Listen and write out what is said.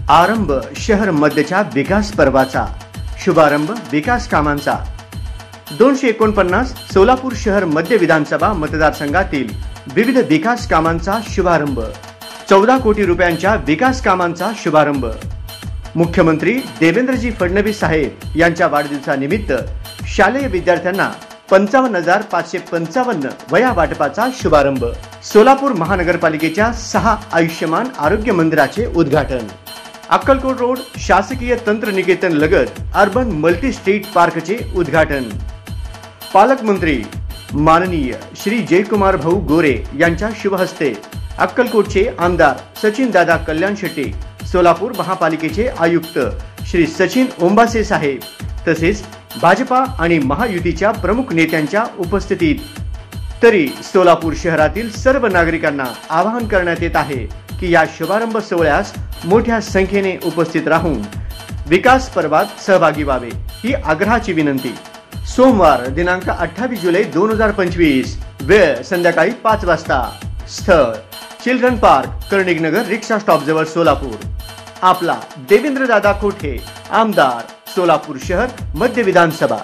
आरंभ शहर मध्यच्या विकास पर्वाचा, शुभारंभ विकास कामांचा। 249 सोलापूर शहर मध्य विधानसभा मतदारसंघातील विविध विकास कामांचा शुभारंभ। 14 कोटी रुपयांच्या विकास कामांचा शुभारंभ। मुख्यमंत्री देवेंद्रजी फडणवीस साहेब यांच्या वाढदिवसानिमित्त शालेय विद्यार्थ्यांना 55,555 वह्या वाटपाचा शुभारंभ। सोलापूर महानगरपालिकेच्या 6 आयुष्यमान आरोग्य मंदिराचे उद्घाटन। अक्कलकोट रोड शासकीय तंत्रनिकेतन लगत अर्बन मल्टी स्ट्रीट पार्कचे उद्घाटन। पालकमंत्री माननीय श्री जयकुमार भाऊ गोरे यांच्या शुभ हस्ते अक्कलकोटचे आमदार सचिन दादा कल्याण शेट्टी, सोलापूर महापालिकेचे आयुक्त श्री सचिन ओंबासे साहेब तसेच भाजपा आणि महायुतीच्या प्रमुख नेत्यांच्या उपस्थितीत। तरी सोलापूर शहरातील सर्व नागरिकांना आवाहन करण्यात येत आहे की या शुभारंभ सोहळ्यास मोठ्या संख्येने उपस्थित राहून विकास पर्वात सहभागी व्हावे ही आग्रहाची विनंती। सोमवार दिनांक 28 जुलै 2025, वेळ संध्याकाळी 5 वाजता। स्थळ चिल्ड्रन पार्क, कर्णिक नगर, रिक्षा स्टॉप जवळ, सोलापूर। आपला देवेंद्र दादा खोटे, आमदार, सोलापूर शहर मध्य विधानसभा।